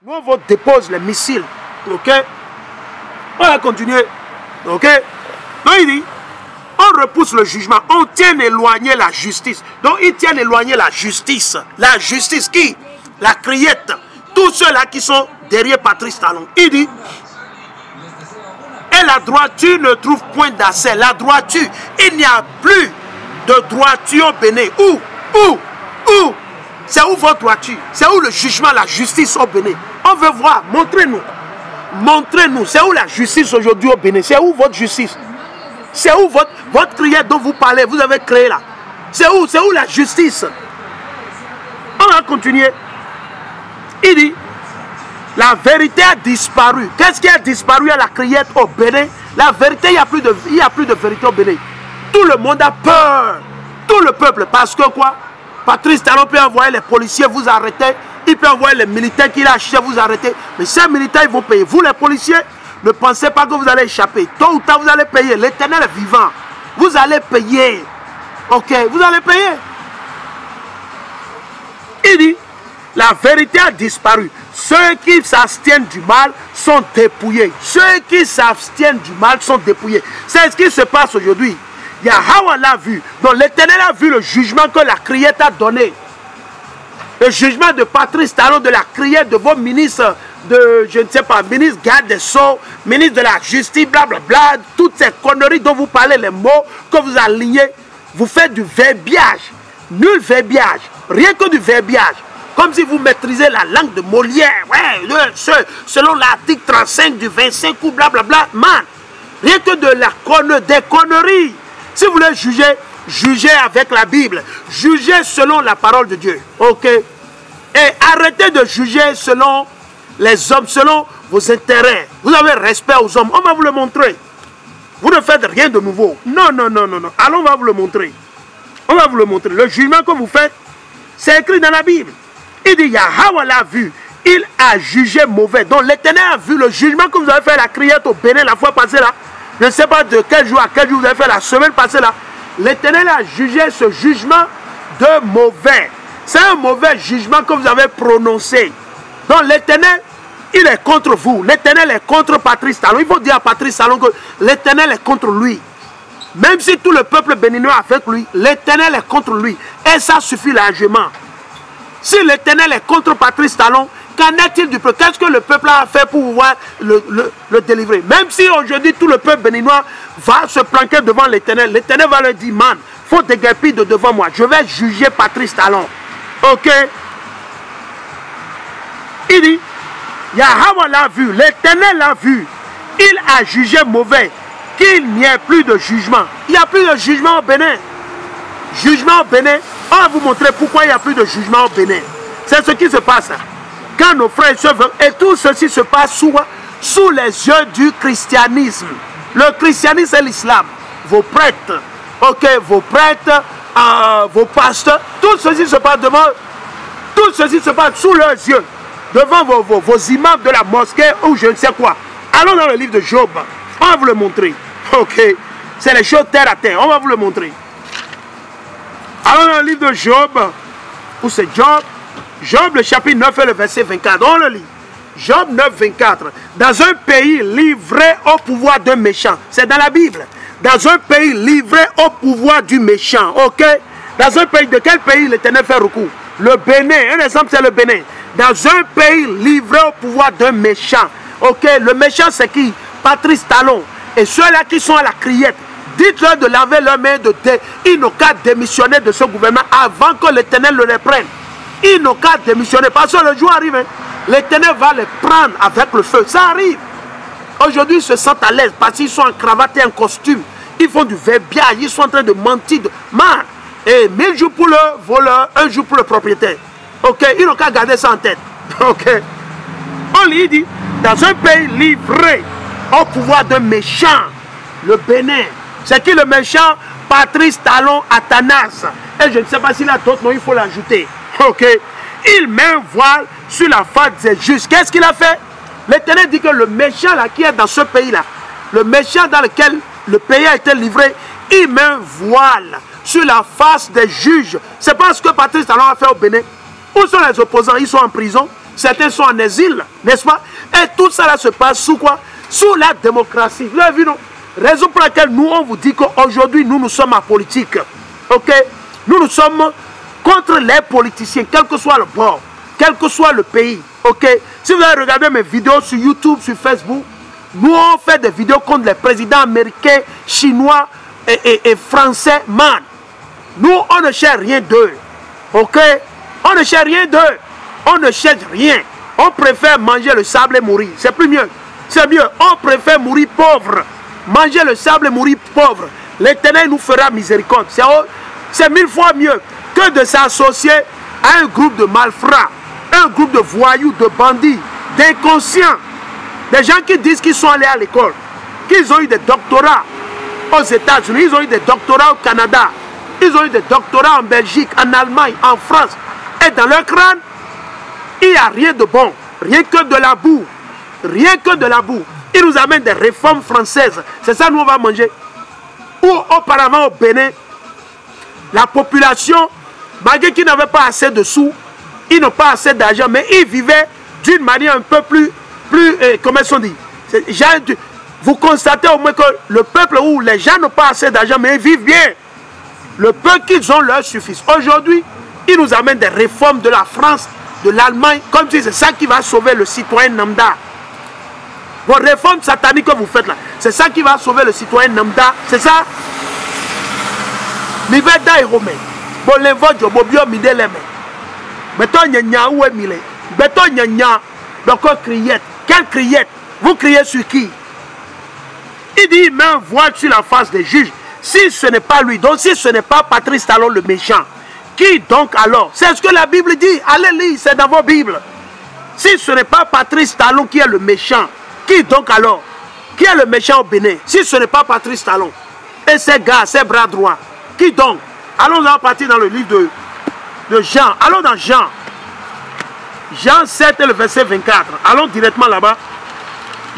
Nous, on vous dépose les missiles. Ok? On va continuer. Ok? Donc, il dit, on repousse le jugement. On tient éloigné la justice. Donc, ils tiennent éloigné la justice. La justice qui? La criette. Tous ceux-là qui sont derrière Patrice Talon. Il dit, et la droiture ne trouve point d'accès. La droiture, il n'y a plus de droiture au Bénin. Où? C'est où votre droiture? C'est où le jugement, la justice au Bénin? On veut voir, montrez-nous. Montrez-nous, c'est où la justice aujourd'hui au Bénin? C'est où votre justice? C'est où votre criette dont vous parlez, vous avez créé là? C'est où la justice? On va continuer. Il dit, la vérité a disparu. Qu'est-ce qui a disparu à la criette au Bénin? La vérité, il n'y a plus de vérité au Bénin. Tout le monde a peur. Tout le peuple, parce que quoi? Patrice Talon peut envoyer les policiers, vous arrêter. Il peut envoyer les militaires qu'il a achetés, vous arrêter. Mais ces militaires, ils vont payer. Vous, les policiers, ne pensez pas que vous allez échapper. Tôt ou tard, vous allez payer. L'Éternel est vivant. Vous allez payer. Ok, vous allez payer. Il dit, la vérité a disparu. Ceux qui s'abstiennent du mal sont dépouillés. Ceux qui s'abstiennent du mal sont dépouillés. C'est ce qui se passe aujourd'hui. Yahweh l'a vu. Donc l'Éternel a vu le jugement que la criette a donné. Le jugement de Patrice Talon, de la criette, de vos ministres, de, je ne sais pas, ministre garde des Sceaux, ministre de la justice, blablabla, toutes ces conneries dont vous parlez, les mots que vous alignez, vous faites du verbiage. Nul verbiage. Rien que du verbiage. Comme si vous maîtrisez la langue de Molière. Ouais, selon l'article 35 du 25 ou blablabla. Man, rien que des conneries. Si vous voulez juger, jugez avec la Bible. Jugez selon la parole de Dieu. Ok? Et arrêtez de juger selon les hommes, selon vos intérêts. Vous avez respect aux hommes. On va vous le montrer. Vous ne faites rien de nouveau. Non. Allons, on va vous le montrer. On va vous le montrer. Le jugement que vous faites, c'est écrit dans la Bible. Il dit, Yahweh l'a vu. Il a jugé mauvais. Donc l'Éternel a vu le jugement que vous avez fait à la criette au Bénin la fois passée là. Je ne sais pas de quel jour à quel jour vous avez fait la semaine passée là. L'Éternel a jugé ce jugement de mauvais. C'est un mauvais jugement que vous avez prononcé. Donc l'Éternel, il est contre vous. L'Éternel est contre Patrice Talon. Il faut dire à Patrice Talon que l'Éternel est contre lui. Même si tout le peuple béninois est avec lui, l'Éternel est contre lui. Et ça suffit largement. Si l'Éternel est contre Patrice Talon, qu'en est-il du peuple? Qu'est-ce que le peuple a fait pour pouvoir le délivrer? Même si aujourd'hui tout le peuple béninois va se planquer devant l'Éternel, l'Éternel va leur dire, man, il faut déguerpir de devant moi. Je vais juger Patrice Talon. Ok? Il dit, Yahweh l'a vu, l'Éternel l'a vu. Il a jugé mauvais, qu'il n'y ait plus de jugement. Il n'y a plus de jugement au Bénin. Jugement au Bénin, on va vous montrer pourquoi il n'y a plus de jugement au Bénin. C'est ce qui se passe. Quand nos frères et sœurs, et tout ceci se passe sous les yeux du christianisme. Le christianisme et l'islam. Vos prêtres, ok, vos prêtres, vos pasteurs, tout ceci se passe devant, tout ceci se passe sous leurs yeux, devant vos imams de la mosquée ou je ne sais quoi. Allons dans le livre de Job, on va vous le montrer. Ok, c'est les choses terre à terre, on va vous le montrer. Allons dans le livre de Job, où c'est Job. Job, le chapitre 9 et le verset 24. On le lit. Job 9, 24. Dans un pays livré au pouvoir d'un méchant. C'est dans la Bible. Dans un pays livré au pouvoir du méchant. Ok? Dans un pays, de quel pays l'Éternel fait recours? Le Bénin. Un exemple, c'est le Bénin. Dans un pays livré au pouvoir d'un méchant. Ok? Le méchant, c'est qui? Patrice Talon. Et ceux-là qui sont à la criette. Dites-leur de laver leurs mains. Ils n'ont qu'à démissionner de ce gouvernement avant que l'Éternel le reprenne. Ils n'ont qu'à démissionner. Parce que le jour arrive, hein, l'Éternel va les prendre avec le feu. Ça arrive. Aujourd'hui, ils se sentent à l'aise parce qu'ils sont en cravate et en costume. Ils font du verbiage. Ils sont en train de mentir. Man. Et 1000 jours pour le voleur, 1 jour pour le propriétaire. Ok. Ils n'ont qu'à garder ça en tête. Ok. On lui dit, dans un pays livré au pouvoir d'un méchant, le Bénin. C'est qui le méchant? Patrice Talon Athanas. Et je ne sais pas s'il a d'autres noms, il faut l'ajouter. Ok. Il met un voile sur la face des justes. Qu'est-ce qu'il a fait? L'Éternel dit que le méchant là, qui est dans ce pays-là, le méchant dans lequel le pays a été livré, il met un voile sur la face des juges. C'est pas ce que Patrice Talon a fait au Bénin. Où sont les opposants? Ils sont en prison. certains sont en exil, n'est-ce pas? Et tout ça là se passe sous quoi? Sous la démocratie. Vous avez vu, non? Raison pour laquelle nous, on vous dit qu'aujourd'hui, nous sommes en politique. Ok? Nous sommes contre les politiciens, quel que soit le bord, quel que soit le pays. Ok? Si vous avez regardé mes vidéos sur YouTube, sur Facebook, nous, on fait des vidéos contre les présidents américains, chinois et français. Man, nous, on ne cherche rien d'eux. Ok? On ne cherche rien d'eux. On ne cherche rien. On préfère manger le sable et mourir. C'est plus mieux. C'est mieux. On préfère mourir pauvre. Manger le sable et mourir pauvre. L'Éternel nous fera miséricorde. C'est 1000 fois mieux que de s'associer à un groupe de malfrats, un groupe de voyous, de bandits, d'inconscients. Des gens qui disent qu'ils sont allés à l'école, qu'ils ont eu des doctorats aux États-Unis, ils ont eu des doctorats au Canada, ils ont eu des doctorats en Belgique, en Allemagne, en France. Et dans leur crâne, il n'y a rien de bon, rien que de la boue. Rien que de la boue. Ils nous amènent des réformes françaises. C'est ça nous on va manger. Ou auparavant au Bénin, la population, malgré qu'ils n'avaient pas assez de sous, ils n'ont pas assez d'argent, mais ils vivaient d'une manière un peu plus comment est-ce qu'on dit? Vous constatez au moins que le peuple où les gens n'ont pas assez d'argent, mais ils vivent bien. Le peu qu'ils ont leur suffit. Aujourd'hui, ils nous amènent des réformes de la France, de l'Allemagne, comme si c'est ça qui va sauver le citoyen lambda. Vos réformes sataniques que vous faites là, c'est ça qui va sauver le citoyen lambda, c'est ça? Miveda et Romain, bon l'invoque, bon bio mideleme. Mettons nyanya ou emile. Mettons nyanya, donc criette. Quelle criette? Vous criez sur qui? Il dit, il met un voile sur la face des juges. Si ce n'est pas lui, donc si ce n'est pas Patrice Talon le méchant, qui donc alors? C'est ce que la Bible dit. Allez lire, c'est dans vos Bibles. Si ce n'est pas Patrice Talon qui est le méchant, qui donc alors? Qui est le méchant au Bénin? Si ce n'est pas Patrice Talon et ses gars, ses bras droits, qui donc? Allons partir dans le livre de Jean. Allons dans Jean. Jean 7 et le verset 24. Allons directement là-bas.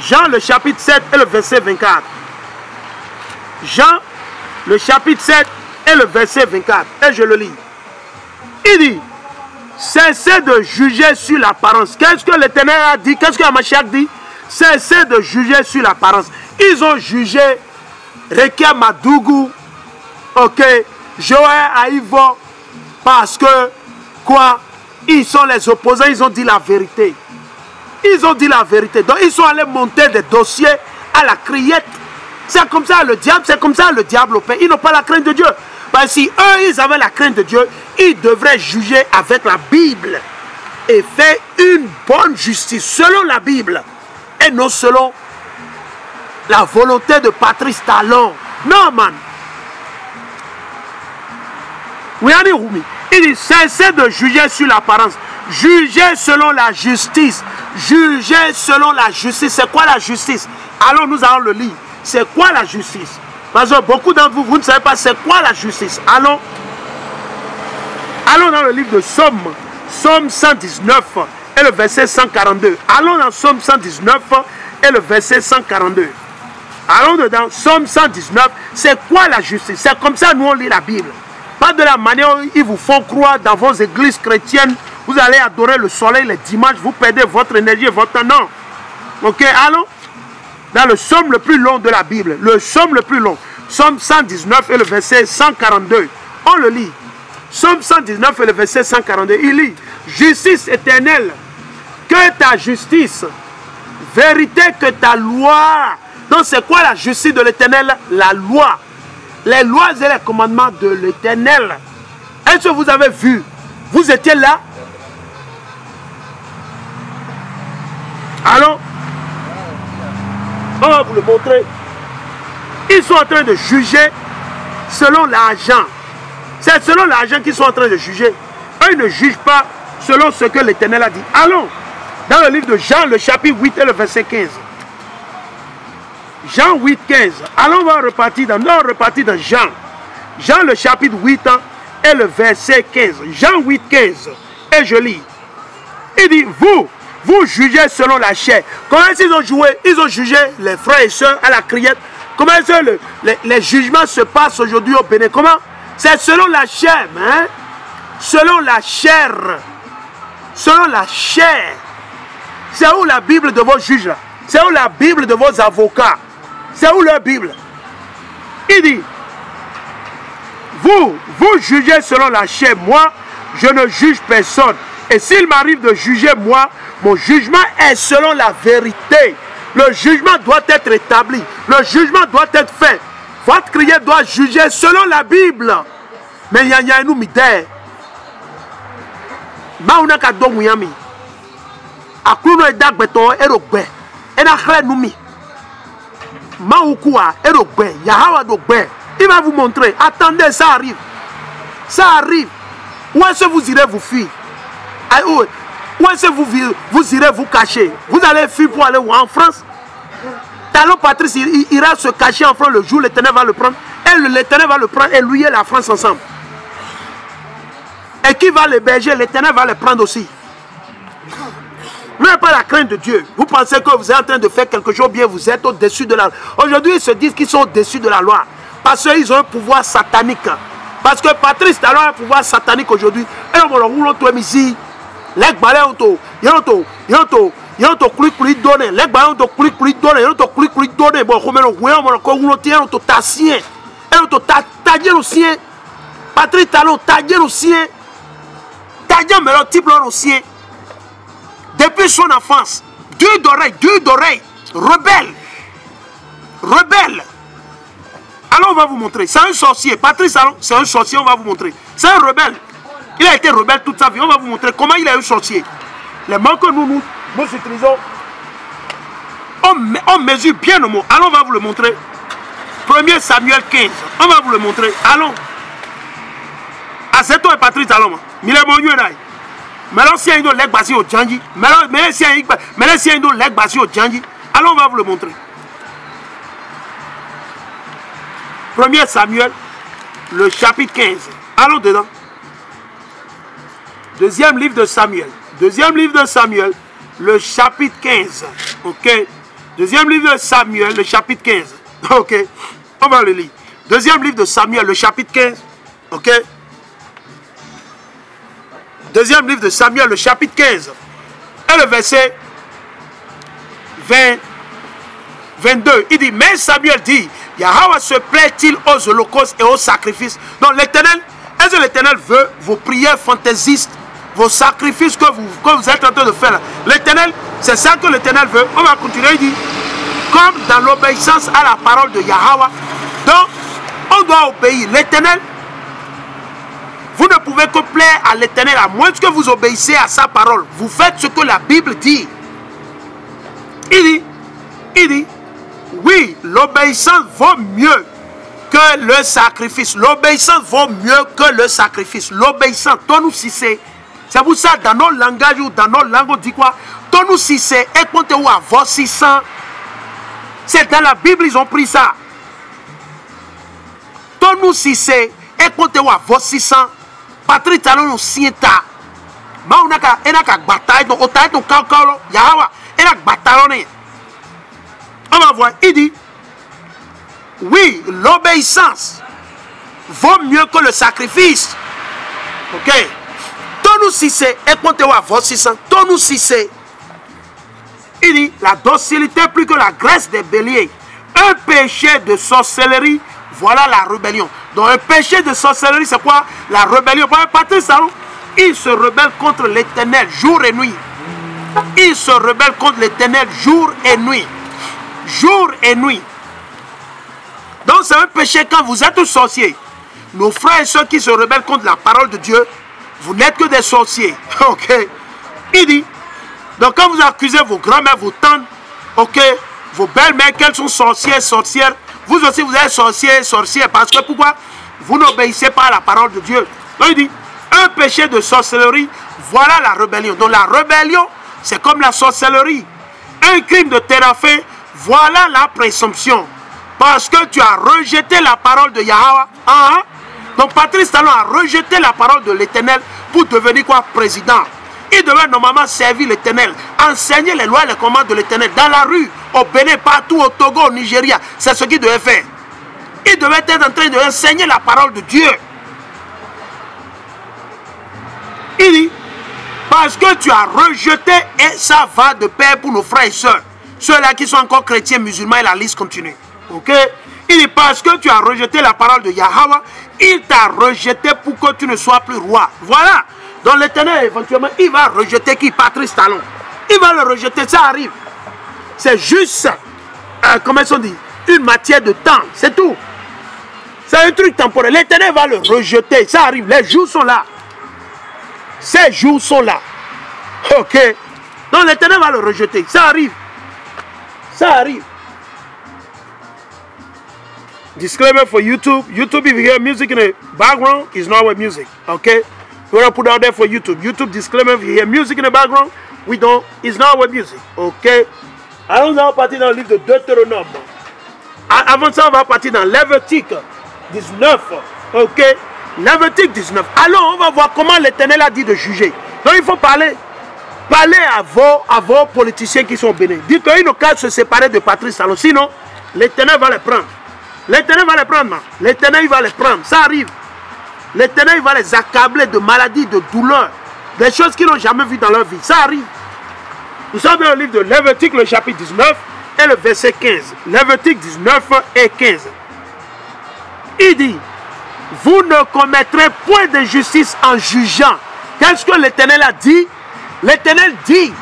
Jean le chapitre 7 et le verset 24. Jean le chapitre 7 et le verset 24. Et je le lis. Il dit, cessez de juger sur l'apparence. Qu'est-ce que l'Éternel a dit? Qu'est-ce que Amashak dit? Cessez de juger sur l'apparence. Ils ont jugé Rekia Madougou, ok, Joël Aïvo, parce que, quoi, ils sont les opposants, ils ont dit la vérité. Ils ont dit la vérité. Donc ils sont allés monter des dossiers à la criette. C'est comme ça le diable, c'est comme ça le diable opère. Ils n'ont pas la crainte de Dieu. Parce que si eux, ils avaient la crainte de Dieu, ils devraient juger avec la Bible et faire une bonne justice selon la Bible et non selon la volonté de Patrice Talon. Non, man. Regardez Rumi. Il dit, cessez de juger sur l'apparence. Jugez selon la justice. Jugez selon la justice. C'est quoi la justice? Alors nous allons le lire. C'est quoi la justice? Parce que beaucoup d'entre vous, vous ne savez pas c'est quoi la justice. Allons dans le livre de Somme. Somme 119 et le verset 142. Allons dans Somme 119 et le verset 142. Allons dedans. Somme 119. C'est quoi la justice? C'est comme ça nous on lit la Bible. Pas de la manière où ils vous font croire dans vos églises chrétiennes. Vous allez adorer le soleil les dimanches. Vous perdez votre énergie et votre temps. Non. Ok, allons dans le psaume le plus long de la Bible. Le psaume le plus long. Psaume 119 et le verset 142. On le lit. Psaume 119 et le verset 142. Il lit. Justice éternelle. Que ta justice. Vérité que ta loi. Donc c'est quoi la justice de l'éternel? La loi. Les lois et les commandements de l'éternel. Est-ce que vous avez vu? Vous étiez là? Allons. On va vous le montrer. Ils sont en train de juger selon l'argent. C'est selon l'argent qu'ils sont en train de juger. Eux, ils ne jugent pas selon ce que l'Éternel a dit. Allons dans le livre de Jean, le chapitre 8 et le verset 15. Jean 8, 15. Allons voir repartir dans Jean. Jean le chapitre 8 et le verset 15. Jean 8, 15. Et je lis. Il dit, vous jugez selon la chair. Comment est-ce qu'ils ont joué? Ils ont jugé les frères et sœurs à la criette. Comment est-ce que les jugements se passent aujourd'hui au Bénin? Comment? C'est selon la chair. Hein? Selon la chair. Selon la chair. C'est où la Bible de vos juges là? C'est où la Bible de vos avocats? C'est où leur Bible? Il dit, vous jugez selon la chair, moi, je ne juge personne. Et s'il m'arrive de juger moi, mon jugement est selon la vérité. Le jugement doit être établi. Le jugement doit être fait. Votre crier doit juger selon la Bible. Mais il y a nous midè. Mauna ka do muyami. Akuno edak beto erogbe. Ena khre numi. Maukua erogbe. Yahawa dogbe. Il va vous montrer. Attendez, ça arrive. Ça arrive. Où est-ce que vous irez vous fuir? Où est-ce que vous irez vous cacher? Vous allez fuir pour aller où? En France? Talon Patrice il ira se cacher en France le jour où l'Éternel va le prendre. Et l'Éternel va le prendre et lui et la France ensemble. Et qui va l'héberger? L'Éternel va le prendre aussi. Vous n'avez pas la crainte de Dieu. Vous pensez que vous êtes en train de faire quelque chose bien, vous êtes au-dessus de la loi. Aujourd'hui, ils se disent qu'ils sont au-dessus de la loi. Parce qu'ils ont un pouvoir satanique. Parce que Patrice Talon a un pouvoir satanique aujourd'hui. Et on va rouler tout ici. Les balais ont tout. Ils ont tout clic donné. Les balais ont tout clic donné. Ils ont tout clic donné. Bon, comme on tient tout tassien. Et on tout taillé le sien. Patrice Talon taillé le sien. Taillé mais le type le sien. Depuis son enfance. Dur d'oreille. Rebelle. Alors on va vous montrer. C'est un sorcier. Patrice Talon, c'est un sorcier, on va vous montrer. C'est un rebelle. Il a été rebelle toute sa vie. On va vous montrer comment il est un sorcier. Les mots que nous utilisons, on mesure bien nos mots. Allons, on va vous le montrer. 1 Samuel 15. On va vous le montrer. Allons. Ah, c'est toi, Patrice Talon. Mais les mots, mais là, si il y a un leg basé au Djangi. Mais si il y a un leg basé au Djangi. Allons, on va vous le montrer. 1 Samuel, le chapitre 15. Allons dedans. Deuxième livre de Samuel. Deuxième livre de Samuel, le chapitre 15. Ok. Deuxième livre de Samuel, le chapitre 15. Ok. On va le lire. Deuxième livre de Samuel, le chapitre 15. Ok. Deuxième livre de Samuel, le chapitre 15. Et le verset 22. Il dit, mais Samuel dit, Yahweh se plaît-il aux holocaustes et aux sacrifices? Donc l'Éternel, est-ce que l'Éternel veut vos prières fantaisistes, vos sacrifices que vous êtes en train de faire? L'Éternel, c'est ça que l'Éternel veut. On va continuer, il dit, comme dans l'obéissance à la parole de Yahweh. Donc, on doit obéir. L'Éternel, vous ne pouvez que plaire à l'Éternel à moins que vous obéissez à sa parole. Vous faites ce que la Bible dit. Il dit, oui, l'obéissance vaut mieux que le sacrifice. L'obéissance vaut mieux que le sacrifice. L'obéissance, ton si c'est pour ça, dans nos langages ou dans nos langues, on dit quoi? Ton si c'est, et comptez où à vos 600. C'est dans la Bible, ils ont pris ça. Ton si c'est, et comptez où à vos 600. Patrice Talon nous sienta. Ma on a qu'à bataille, donc on a ton calcul, Yahawa, et la bataille. On va voir, il dit, oui, l'obéissance vaut mieux que le sacrifice. Ok. Ton si c'est, et comptez à vos 600. Ton si c'est, il dit, la docilité plus que la graisse des béliers. Un péché de sorcellerie, voilà la rébellion. Donc un péché de sorcellerie, c'est quoi? La rébellion. Patrice Talon, il se rebelle contre l'Éternel jour et nuit. Il se rebelle contre l'Éternel jour et nuit. Jour et nuit. Donc c'est un péché quand vous êtes sorcier. Nos frères et soeurs qui se rebellent contre la parole de Dieu, vous n'êtes que des sorciers. Ok. Il dit, donc quand vous accusez vos grands-mères, vos tantes, ok, vos belles-mères, qu'elles sont sorcières, vous aussi vous êtes sorcières, parce que pourquoi? Vous n'obéissez pas à la parole de Dieu. Donc il dit, un péché de sorcellerie, voilà la rébellion. Donc la rébellion, c'est comme la sorcellerie. Un crime de thérapie, voilà la présomption. Parce que tu as rejeté la parole de Yahweh. Hein? Donc Patrice Talon a rejeté la parole de l'Éternel pour devenir quoi? Président. Il devait normalement servir l'Éternel, enseigner les lois et les commandes de l'Éternel dans la rue, au Bénin, partout, au Togo, au Nigeria. C'est ce qu'il devait faire. Il devait être en train d'enseigner la parole de Dieu. Il dit, Parce que tu as rejeté, et ça va de pair pour nos frères et sœurs. Ceux-là qui sont encore chrétiens, musulmans, et la liste continue. Ok? Il dit parce que tu as rejeté la parole de Yahweh, il t'a rejeté pour que tu ne sois plus roi. Voilà. Donc l'Éternel, éventuellement, il va rejeter qui? Patrice Talon. Il va le rejeter, ça arrive. C'est juste, comment on dit, une matière de temps, c'est tout. C'est un truc temporel. L'Éternel va le rejeter, ça arrive. Les jours sont là. Ces jours sont là. Ok. Donc l'Éternel va le rejeter, ça arrive. Ça arrive. Disclaimer for YouTube. YouTube, if you hear music in the background, is not with music. Okay? We're gonna put out there for YouTube. YouTube disclaimer, if you hear music in the background, it's not with music. Okay? Allons, on va partir dans le livre de Deutéronome. Avant ça, on va partir dans Lévitique 19. Ok? Lévitique 19. Alors, on va voir comment l'Éternel a dit de juger. Donc, il faut parler. Parlez à vos politiciens qui sont bénis. Dites qu'ils n'ont qu'à se séparer de Patrice Talon. Sinon, l'Éternel va les prendre. L'Éternel va les prendre. L'Éternel va les prendre. Ça arrive. L'Éternel va les accabler de maladies, de douleurs. Des choses qu'ils n'ont jamais vues dans leur vie. Ça arrive. Nous sommes dans le livre de Lévitique, le chapitre 19 et le verset 15. Lévitique 19 et 15. Il dit, vous ne commettrez point d'injustice en jugeant. Qu'est-ce que l'Éternel a dit? L'Éternel dit,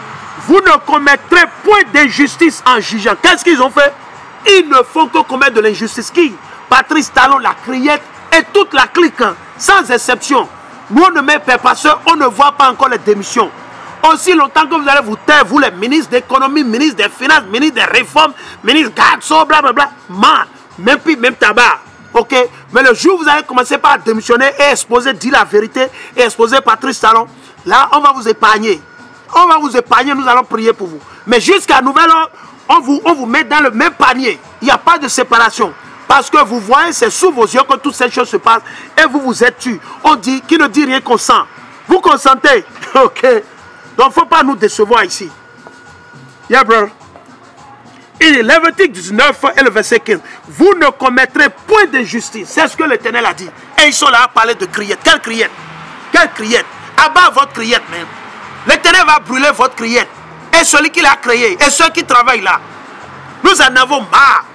vous ne commettrez point d'injustice en jugeant. Qu'est-ce qu'ils ont fait? Ils ne font que commettre de l'injustice. Qui? Patrice Talon, la Criette et toute la clique, hein, sans exception. Nous, on ne met pas parce qu'on ne voit pas encore les démissions. Aussi longtemps que vous allez vous taire, vous les ministres d'économie, ministres des finances, ministres des réformes, ministres Gatso, blablabla, même tabac. Ok? Mais le jour où vous allez commencer par démissionner et exposer, dire la vérité, et exposer Patrice Talon, là, on va vous épargner. On va vous épargner, nous allons prier pour vous. Mais jusqu'à nouvel ordre, on vous met dans le même panier. Il n'y a pas de séparation. Parce que vous voyez, c'est sous vos yeux que toutes ces choses se passent. Et vous vous êtes tués. On dit, qui ne dit rien consent. Vous consentez. Ok. Donc, il ne faut pas nous décevoir ici. Yeah, bro. Il est Lévitique 19 et le verset 15. Vous ne commettrez point d'injustice. C'est ce que l'Éternel a dit. Et ils sont là à parler de criette. Quelle criette? Quelle criette? Abat votre criette même. L'Éternel va brûler votre criette. Et celui qui l'a créé. Et ceux qui travaillent là. Nous en avons marre.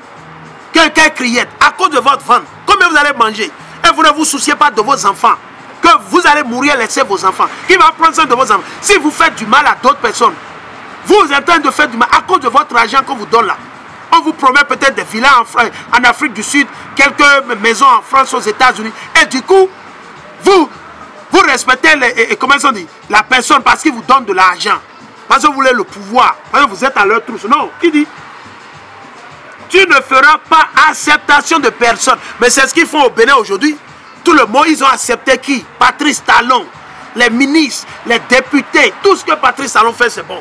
Quelqu'un criette à cause de votre ventre. Combien vous allez manger? Et vous ne vous souciez pas de vos enfants. Que vous allez mourir, laisser vos enfants. Qui va prendre soin de vos enfants? Si vous faites du mal à d'autres personnes, vous êtes en train de faire du mal à cause de votre argent qu'on vous donne là. On vous promet peut-être des villas en Afrique du Sud, quelques maisons en France, aux États-Unis. Et du coup, vous respectez comment on dit, la personne parce qu'il vous donne de l'argent. Parce que vous voulez le pouvoir. Parce que vous êtes à leur trousse. Non, qui dit? Tu ne feras pas acceptation de personne. Mais c'est ce qu'ils font au Bénin aujourd'hui. Tout le monde, ils ont accepté qui? Patrice Talon, les ministres, les députés. Tout ce que Patrice Talon fait, c'est bon.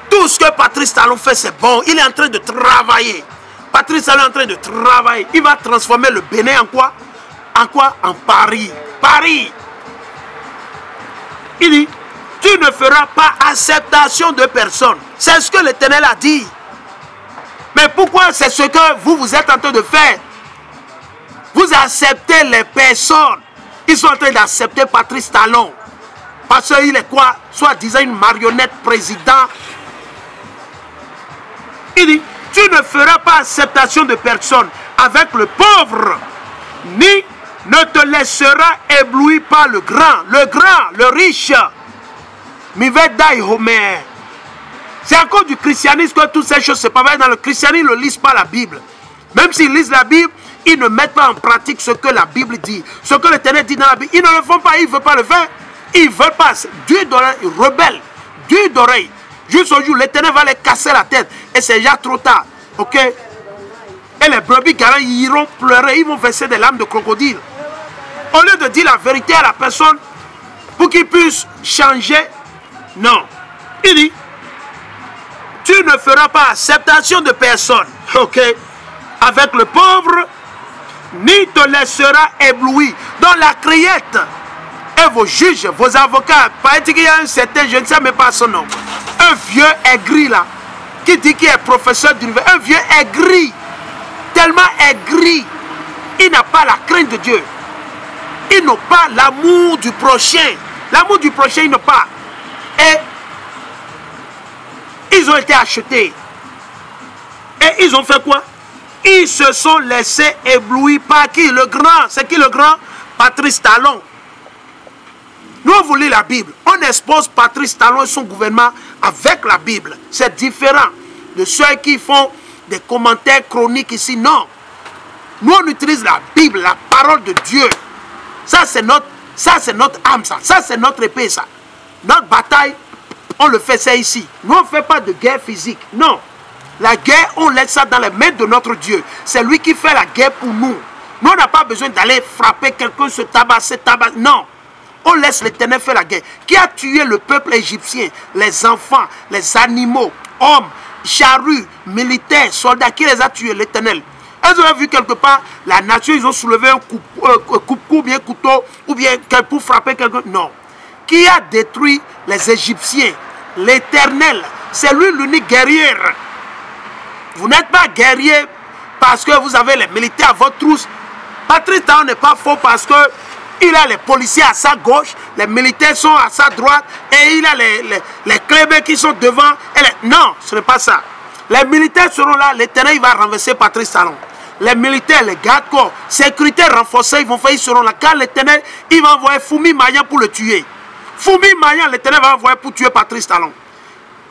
Tout ce que Patrice Talon fait, c'est bon. Il est en train de travailler. Patrice Talon est en train de travailler. Il va transformer le Bénin en quoi? En quoi? En Paris. Paris. Il dit, tu ne feras pas acceptation de personne. C'est ce que l'Éternel a dit. Mais pourquoi c'est ce que vous êtes en train de faire? Vous acceptez les personnes. Ils sont en train d'accepter Patrice Talon. Parce qu'il est quoi? Soit-disant une marionnette président. Il dit, tu ne feras pas acceptation de personne avec le pauvre, ni ne te laisseras éblouir par le grand, le riche. C'est à cause du christianisme que toutes ces choses se passent. Dans le christianisme, ils ne lisent pas la Bible. Même s'ils lisent la Bible, ils ne mettent pas en pratique ce que la Bible dit. Ce que l'Éternel dit dans la Bible, ils ne le font pas, ils ne veulent pas le faire. Ils ne veulent pas. Dieu d'oreille, rebelle, Dieu d'oreille. Jusqu'au jour, l'Éternel va les casser la tête. Et c'est déjà trop tard. Ok? Et les brebis garants, ils iront pleurer, ils vont verser des larmes de crocodile. Au lieu de dire la vérité à la personne, pour qu'il puisse changer, non. Il dit, tu ne feras pas acceptation de personne, ok, avec le pauvre, ni te laisseras éblouir. Dans la criette, et vos juges, vos avocats, paraît qu'il y a un certain, je ne sais même pas son nom, un vieux aigri là, qui dit qu'il est professeur d'université, un vieux aigri, tellement aigri, il n'a pas la crainte de Dieu. Ils n'ont pas l'amour du prochain. L'amour du prochain, ils n'ont pas. Et ils ont été achetés. Et ils ont fait quoi? Ils se sont laissés éblouir par qui? Le grand. C'est qui le grand? Patrice Talon. Nous, on vous lit la Bible. On expose Patrice Talon et son gouvernement avec la Bible. C'est différent de ceux qui font des commentaires chroniques ici. Non. Nous, on utilise la Bible, la parole de Dieu. Ça, c'est notre âme, ça. Ça, c'est notre épée, ça. Notre bataille, on le fait ça ici. Nous, on ne fait pas de guerre physique. Non. La guerre, on laisse ça dans les mains de notre Dieu. C'est lui qui fait la guerre pour nous. Nous, on n'a pas besoin d'aller frapper quelqu'un, se tabasser. Non. On laisse l'Éternel faire la guerre. Qui a tué le peuple égyptien? Les enfants, les animaux, hommes, charrues, militaires, soldats. Qui les a tués? L'Éternel. Elles ont vu quelque part la nature, ils ont soulevé un coupe-cou, bien couteau, ou bien pour frapper quelqu'un. Non. Qui a détruit les Égyptiens? L'Éternel. C'est lui l'unique guerrier. Vous n'êtes pas guerrier parce que vous avez les militaires à votre trousse. Patrice Talon n'est pas faux parce que il a les policiers à sa gauche, les militaires sont à sa droite et il a les clébés qui sont devant. Non, ce n'est pas ça. Les militaires seront là, l'Éternel il va renverser Patrice Talon. Les militaires, les gardes-corps, sécurité renforcée, ils seront là. Car l'Éternel, il va envoyer Fumi Mayan pour le tuer. Fumi Mayan, l'Éternel va envoyer pour tuer Patrice Talon.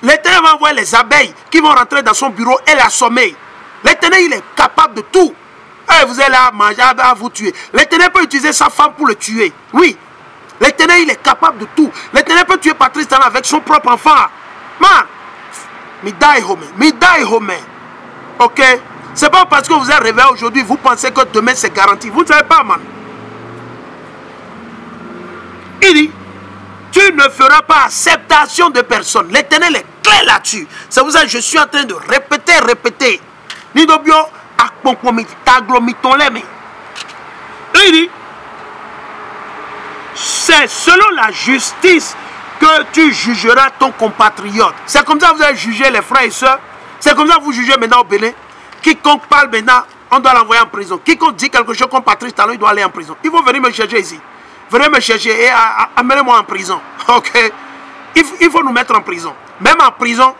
L'Éternel va envoyer les abeilles qui vont rentrer dans son bureau et l'assommer. L'Éternel, il est capable de tout. Et vous allez là manger, à vous tuer. L'Éternel peut utiliser sa femme pour le tuer. Oui. L'Éternel, il est capable de tout. L'Éternel peut tuer Patrice Talon avec son propre enfant. Man, Midai Home. Ok? C'est pas parce que vous êtes réveillé aujourd'hui, vous pensez que demain c'est garanti. Vous ne savez pas, man. Il dit, tu ne feras pas acceptation de personne. L'Éternel est clair là-dessus. C'est pour ça que je suis en train de répéter. Nidobio, il dit, c'est selon la justice que tu jugeras ton compatriote. C'est comme ça que vous allez juger les frères et sœurs. C'est comme ça que vous jugez maintenant au Bénin. Quiconque parle maintenant, on doit l'envoyer en prison. Quiconque dit quelque chose comme Patrice Talon, il doit aller en prison. Ils vont venir me chercher ici. Venez me chercher et amenez-moi en prison. Ok? Il faut nous mettre en prison. Même en prison,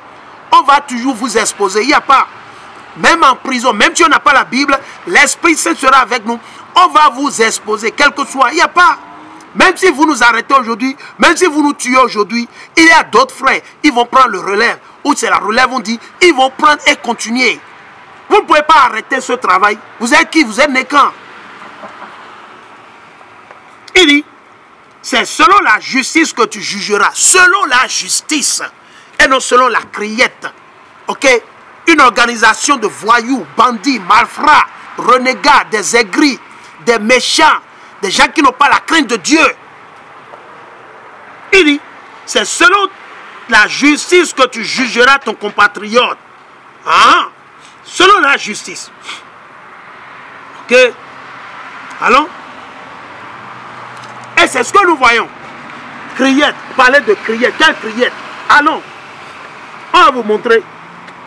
on va toujours vous exposer. Il n'y a pas. Même en prison, même si on n'a pas la Bible, l'Esprit Saint sera avec nous. On va vous exposer, quel que soit. Il n'y a pas. Même si vous nous arrêtez aujourd'hui, même si vous nous tuez aujourd'hui, il y a d'autres frères. Ils vont prendre le relève. Ou c'est la relève, on dit. Ils vont prendre et continuer. Vous ne pouvez pas arrêter ce travail. Vous êtes qui? Vous êtes né quand? Il dit, c'est selon la justice que tu jugeras. Selon la justice. Et non selon la criette. Ok? Une organisation de voyous, bandits, malfrats, renégats, des aigris, des méchants, des gens qui n'ont pas la crainte de Dieu. Il dit, c'est selon la justice que tu jugeras ton compatriote. Hein? Selon la justice. Ok? Allons? Et c'est ce que nous voyons. Criette, parler de criette. Quelle criette? Allons. On va vous montrer.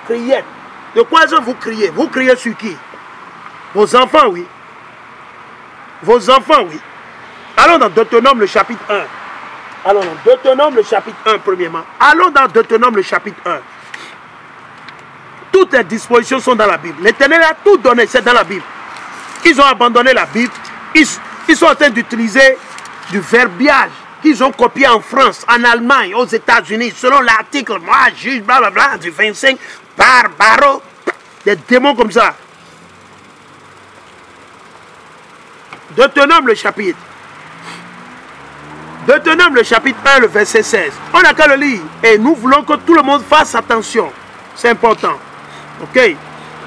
Criette. De quoi est-ce que vous criez? Vous criez sur qui? Vos enfants, oui. Vos enfants, oui. Allons dans Deutéronome le chapitre 1. Allons dans Deutéronome le chapitre 1, premièrement. Allons dans Deutéronome le chapitre 1. Toutes les dispositions sont dans la Bible. L'Éternel a tout donné, c'est dans la Bible. Ils ont abandonné la Bible. Ils sont en train d'utiliser du verbiage qu'ils ont copié en France, en Allemagne, aux États-Unis, selon l'article, moi, juge, blablabla, du 25, barbaro, des démons comme ça. Deutéronome le chapitre. Deutéronome le chapitre 1, le verset 16. On n'a qu'à le lire. Et nous voulons que tout le monde fasse attention. C'est important. Ok.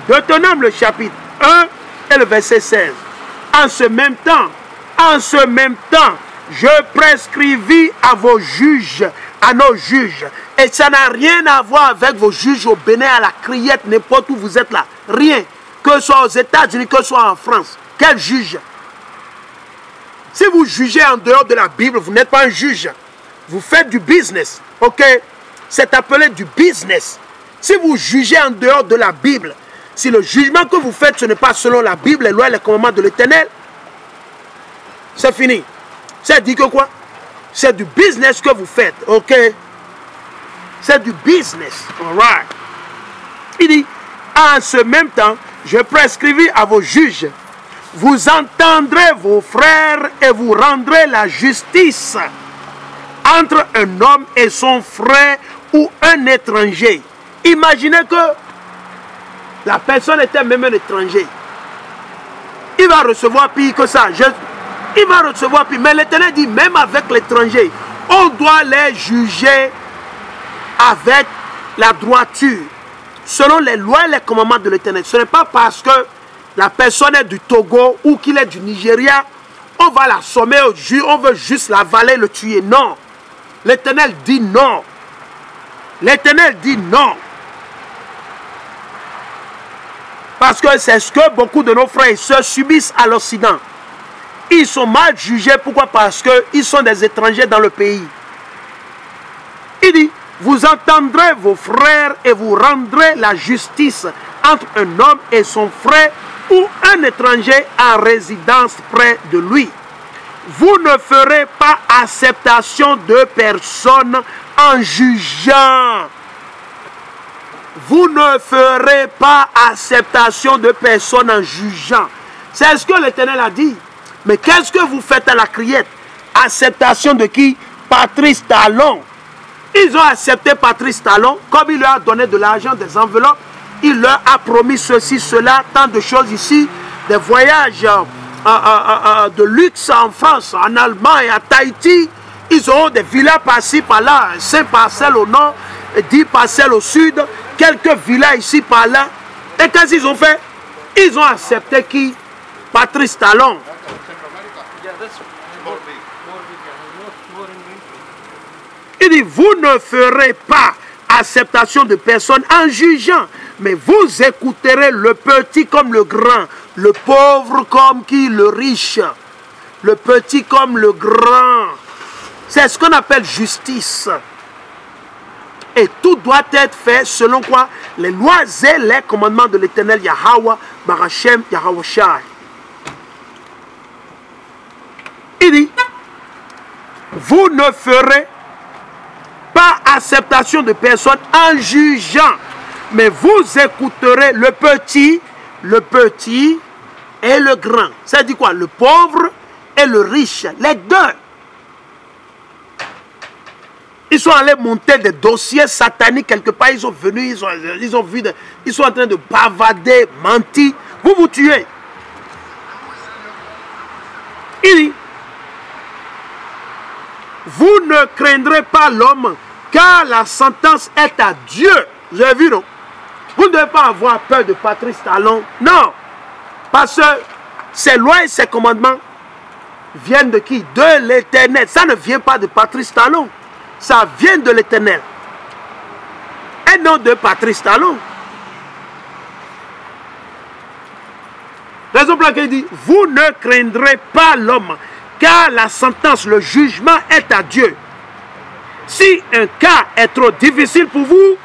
Deutéronome le chapitre 1 et le verset 16. En ce même temps, je prescrivis à vos juges, à nos juges. Et ça n'a rien à voir avec vos juges au Bénin, à la criette, n'importe où vous êtes là. Rien. Que ce soit aux États-Unis, que ce soit en France. Quel juge? Si vous jugez en dehors de la Bible, vous n'êtes pas un juge. Vous faites du business. Ok? C'est appelé du business. Si vous jugez en dehors de la Bible, si le jugement que vous faites, ce n'est pas selon la Bible, les lois et les commandements de l'Éternel, c'est fini. Ça dit que quoi? C'est du business que vous faites. Ok? C'est du business. All right. Il dit, en ce même temps, je prescrivis à vos juges, vous entendrez vos frères et vous rendrez la justice entre un homme et son frère ou un étranger. Imaginez que la personne était même un étranger. Il va recevoir pire que ça. Il va recevoir pire. Mais l'Éternel dit, même avec l'étranger, on doit les juger avec la droiture, selon les lois et les commandements de l'Éternel. Ce n'est pas parce que la personne est du Togo ou qu'il est du Nigeria, on va l'assommer au juge, on veut juste l'avaler, le tuer. Non. L'Éternel dit non. L'Éternel dit non. Parce que c'est ce que beaucoup de nos frères et sœurs subissent à l'Occident. Ils sont mal jugés. Pourquoi? Parce qu'ils sont des étrangers dans le pays. Il dit, vous entendrez vos frères et vous rendrez la justice entre un homme et son frère ou un étranger en résidence près de lui. Vous ne ferez pas acceptation de personne en jugeant. Vous ne ferez pas acceptation de personne en jugeant. C'est ce que l'Éternel a dit. Mais qu'est-ce que vous faites à la criette? Acceptation de qui? Patrice Talon. Ils ont accepté Patrice Talon, comme il leur a donné de l'argent, des enveloppes. Il leur a promis ceci, cela, tant de choses ici, des voyages de luxe en France, en Allemagne, à Tahiti. Ils auront des villas par-ci, par-là, 5 parcelles au nord, 10 parcelles au sud, quelques villas ici, par-là. Et qu'est-ce qu'ils ont fait? Ils ont accepté qui? Patrice Talon. Il dit, vous ne ferez pas acceptation de personne en jugeant, mais vous écouterez le petit comme le grand, le pauvre comme qui? Le riche, le petit comme le grand. C'est ce qu'on appelle justice. Et tout doit être fait selon quoi? Les lois et les commandements de l'Éternel Yahweh, Barachem, Yahweh. Il dit, vous ne ferez pas acceptation de personne en jugeant, mais vous écouterez le petit et le grand. Ça dit quoi? Le pauvre et le riche, les deux. Ils sont allés monter des dossiers sataniques quelque part. Ils sont venus, ils ont vu, ils sont en train de bavader, mentir. Vous vous tuez. Il dit, vous ne craindrez pas l'homme, car la sentence est à Dieu. Vous avez vu, non? Vous ne devez pas avoir peur de Patrice Talon. Non. Parce que ces lois et ces commandements viennent de qui? De l'Éternel. Ça ne vient pas de Patrice Talon. Ça vient de l'Éternel. Et non de Patrice Talon. Raison pour laquelle il dit, vous ne craindrez pas l'homme, car la sentence, le jugement est à Dieu. Si un cas est trop difficile pour vous,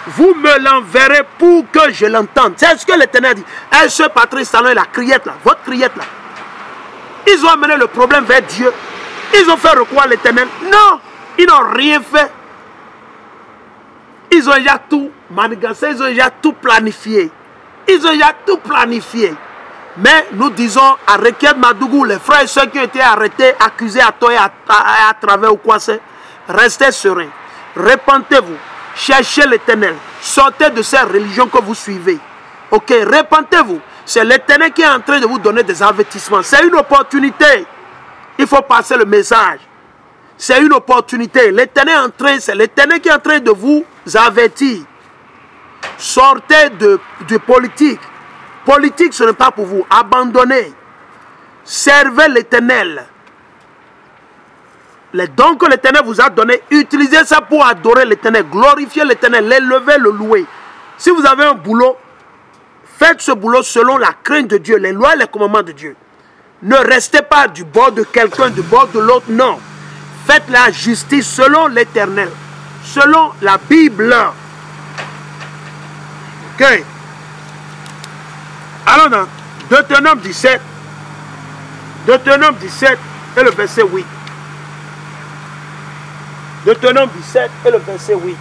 vous me l'enverrez pour que je l'entende. C'est ce que l'Éternel dit. Et ce Patrice Talon et la criette là, votre criette là, ils ont amené le problème vers Dieu. Ils ont fait recours à l'Éternel. Non, ils n'ont rien fait. Ils ont déjà tout manigancé, ils ont déjà tout planifié. Ils ont déjà tout planifié. Mais nous disons à Rekiet Madougou, les frères et ceux qui ont été arrêtés, accusés à tort et à travers ou quoi c'est, restez sereins. Repentez-vous. Cherchez l'Éternel. Sortez de cette religion que vous suivez. Ok, repentez-vous. C'est l'Éternel qui est en train de vous donner des avertissements. C'est une opportunité. Il faut passer le message. C'est une opportunité. L'Éternel est en train, c'est l'Éternel qui est en train de vous avertir. Sortez de politique. Politique, ce n'est pas pour vous. Abandonnez. Servez l'Éternel. Les dons que l'Éternel vous a donnés, utilisez ça pour adorer l'Éternel, glorifier l'Éternel, l'élever, le louer. Si vous avez un boulot, faites ce boulot selon la crainte de Dieu, les lois et les commandements de Dieu. Ne restez pas du bord de quelqu'un, du bord de l'autre, non. Faites la justice selon l'Éternel, selon la Bible. Ok. Alors dans Deutéronome 17 et le verset 8. Deutéronome 17 et le verset 8.